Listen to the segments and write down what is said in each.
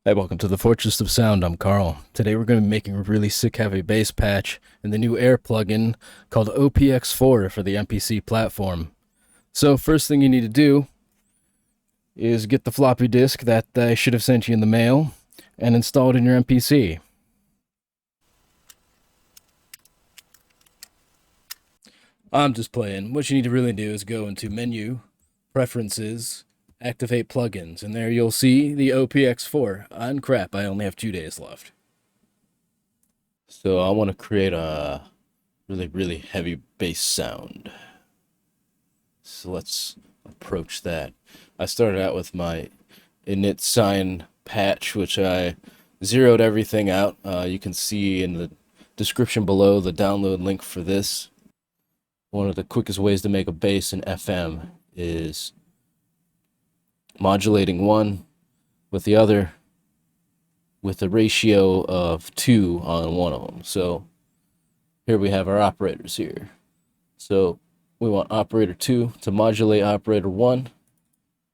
Hey, welcome to the Fortress of Sound. I'm Carl. Today we're going to be making a really sick heavy bass patch in the new Air plugin called OPx4 for the MPC platform. So first thing you need to do is get the floppy disk that I should have sent you in the mail and install it in your MPC. I'm just playing. What you need to really do is go into Menu, Preferences, Activate Plugins, and there you'll see the OPx4. And crap, I only have 2 days left. So I want to create a really heavy bass sound. So let's approach that. I started out with my INIT SINE patch, which I zeroed everything out. You can see in the description below the download link for this. One of the quickest ways to make a bass in FM is modulating one with the other with a ratio of 2 on one of them. So here we have our operators here. So we want operator 2 to modulate operator 1,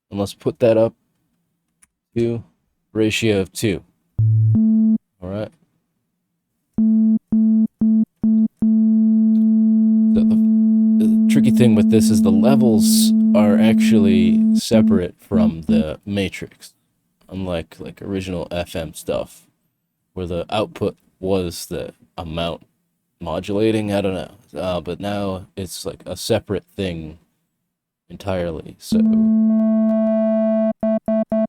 and let's put that up to ratio of 2. All right. So the tricky thing with this is the levels are actually separate from the matrix, unlike original FM stuff, where the output was the amount modulating. I don't know, but now it's like a separate thing entirely. So you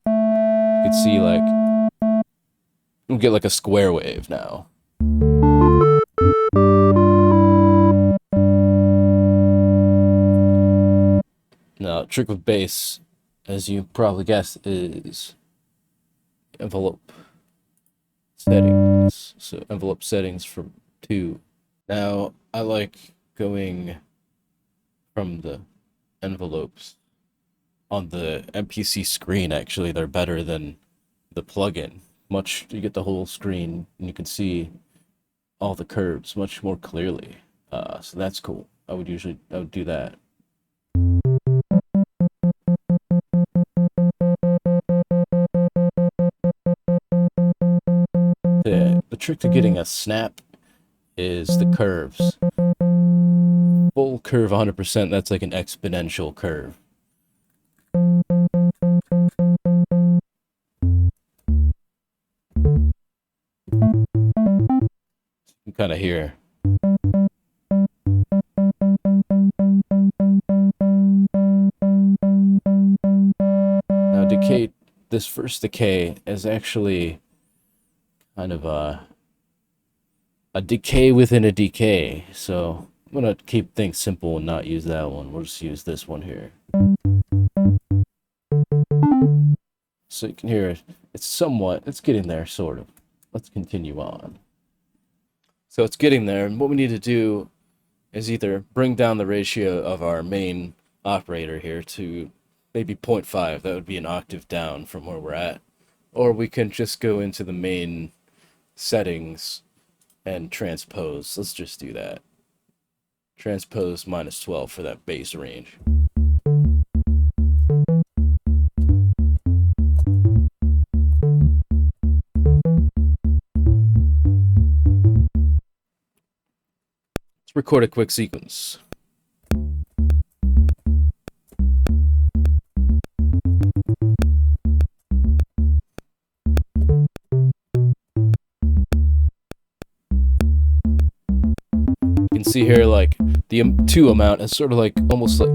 can see we get like a square wave now. Now, trick with bass, as you probably guessed, is envelope settings. So envelope settings from 2. Now, I like going from the envelopes on the MPC screen. Actually, they're better than the plugin. You get the whole screen and you can see all the curves much more clearly. So that's cool. I would do that. The trick to getting a snap is the curves. Full curve 100%, that's like an exponential curve. You can kind of hear. Now decay, this first decay is actually kind of a decay within a decay. So I'm gonna keep things simple and not use that one. We'll just use this one here. So you can hear it's getting there, sort of. Let's continue on. So it's getting there, and what we need to do is either bring down the ratio of our main operator here to maybe 0.5. That would be an octave down from where we're at. Or we can just go into the main settings and transpose. Let's just do that. Transpose -12 for that bass range. Let's record a quick sequence. You can see here the M2 amount is sort of almost like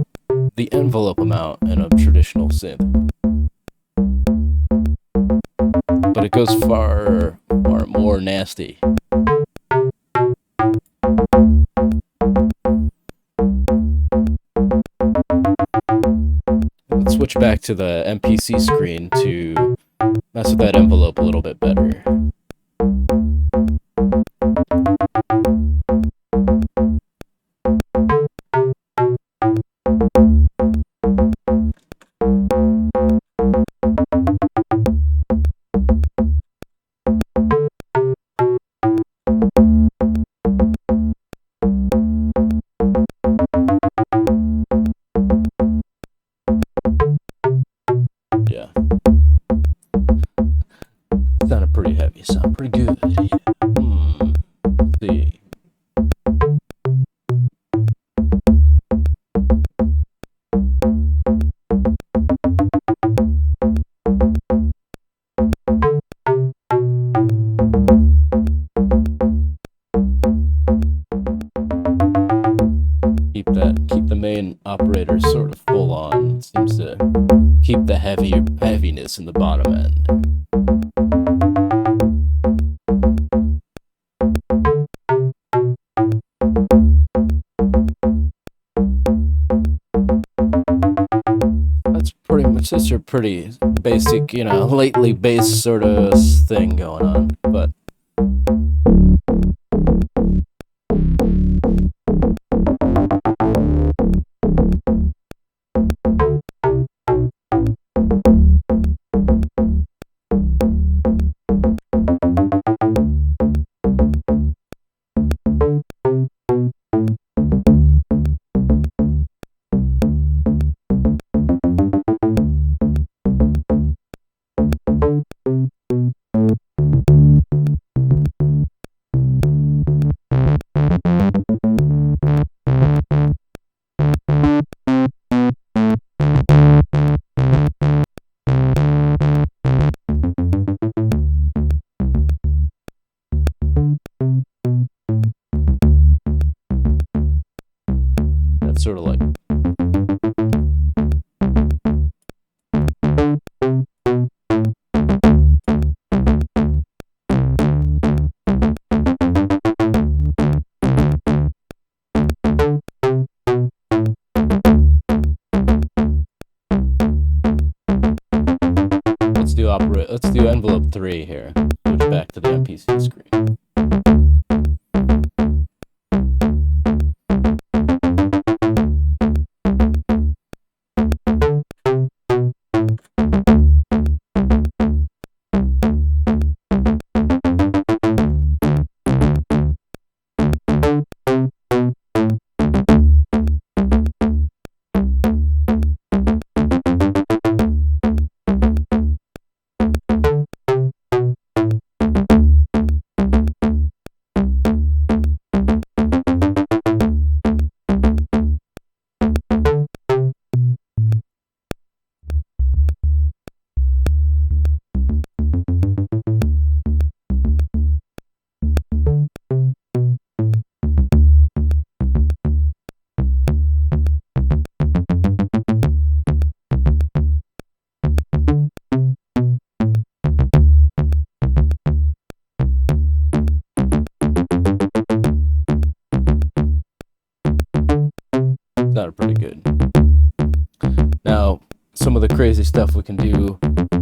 the envelope amount in a traditional synth, but it goes far more nasty. Let's switch back to the MPC screen to mess with that envelope a little bit better. the heaviness in the bottom end. That's pretty much just your pretty basic, you know, lately bass sort of thing going on, but that's sort of like let's do envelope 3 here. Switch back to the MPC screen. Sounded pretty good. Now, some of the crazy stuff we can do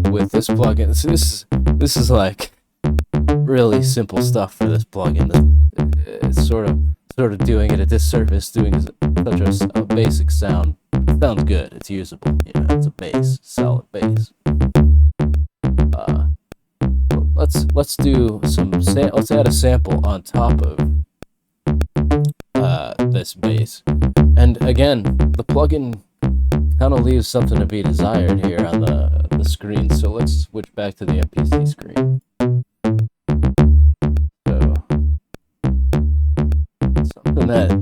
with this plugin. So this is like really simple stuff for this plugin. It's sort of doing it a disservice, doing such a basic sound. It sounds good. It's usable. You know, it's a bass, solid bass. Let's do some. Let's add a sample on top of this bass. And again, the plugin kind of leaves something to be desired here on the screen. So let's switch back to the MPC screen. So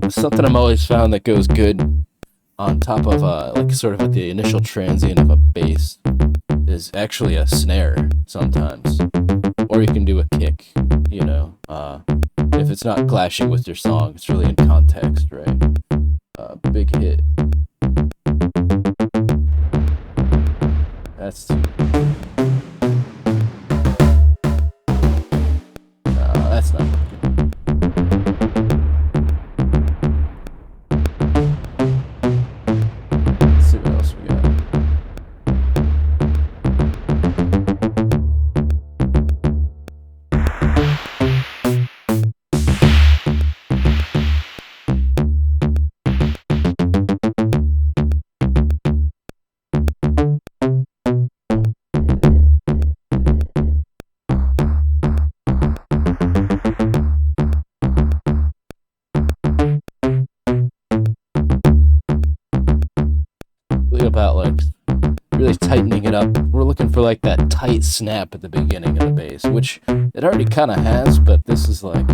something I'm always found that goes good on top of like sort of at the initial transient of a bass is actually a snare sometimes, or you can do a kick. You know, if it's not clashing with your song, it's really in context, right? Big hit. That's that's not good. Let's see what else we got. About like really tightening it up. We're looking for like that tight snap at the beginning of the bass, which it already kind of has, but this is like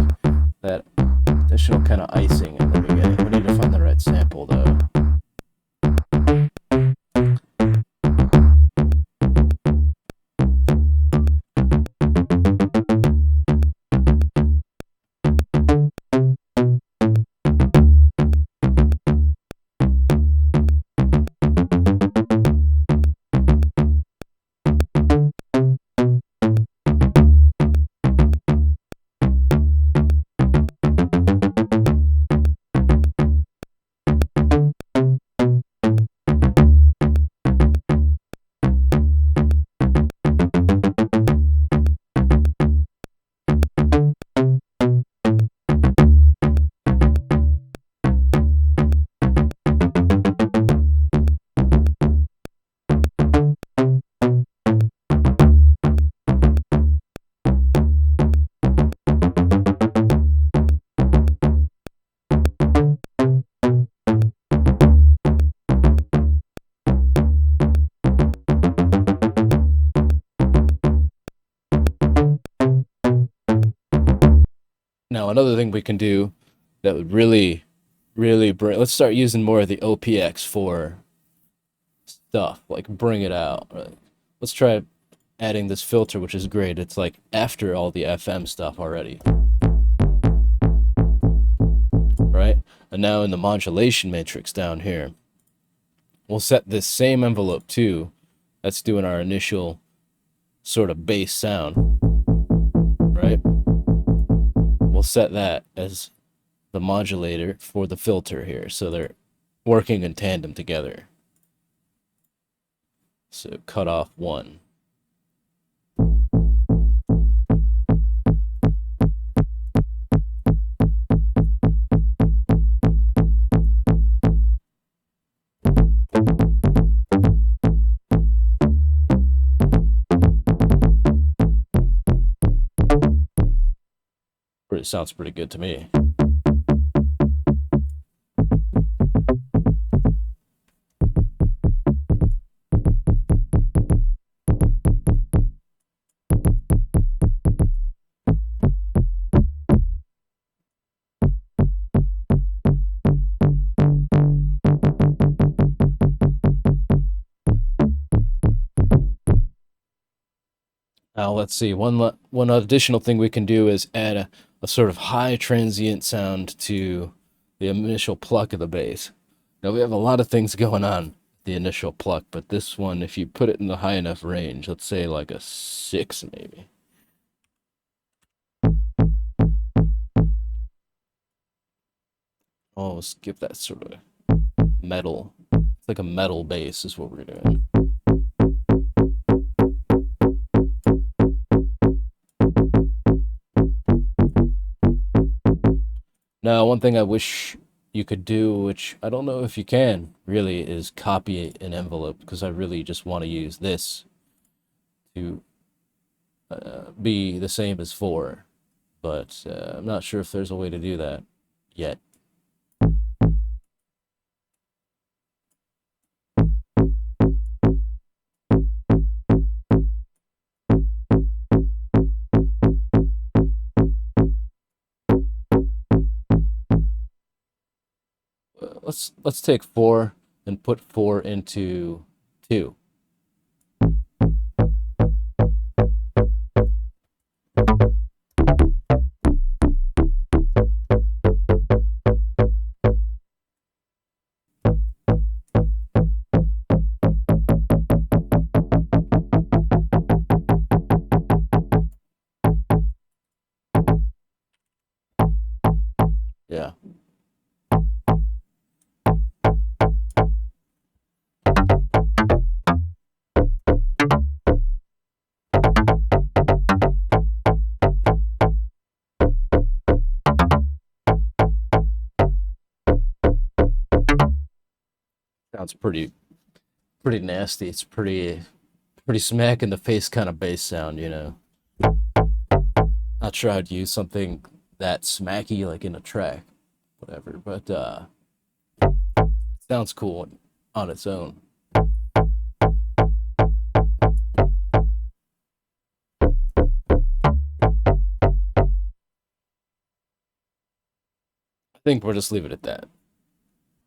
that additional kind of icing in the beginning. We need to find the right sample though. Now, another thing we can do that would really bring, let's start using more of the OPx4 stuff, like bring it out. Right? Let's try adding this filter, which is great. It's like after all the FM stuff already. Right? And now in the modulation matrix down here, we'll set this same envelope too. That's doing our initial sort of bass sound. Right? We'll set that as the modulator for the filter here, so they're working in tandem together. So cut off 1. It sounds pretty good to me. Now let's see, one additional thing we can do is add a sort of high transient sound to the initial pluck of the bass. Now we have a lot of things going on the initial pluck, but this one, if you put it in the high enough range, let's say like a 6 maybe. Oh, let's give that sort of metal. It's like a metal bass is what we're doing. Now, one thing I wish you could do, which I don't know if you can really, is copy an envelope, because I really just want to use this to be the same as 4, but I'm not sure if there's a way to do that yet. Let's take 4 and put 4 into 2. Yeah. Sounds pretty nasty. It's pretty smack in the face kind of bass sound, you know. Not sure I'd use something that smacky like in a track, whatever, but it sounds cool on its own. I think we'll just leave it at that.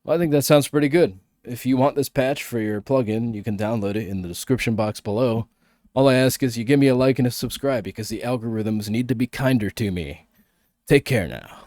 Well, I think that sounds pretty good. If you want this patch for your plugin, you can download it in the description box below. All I ask is you give me a like and a subscribe, because the algorithms need to be kinder to me. Take care now.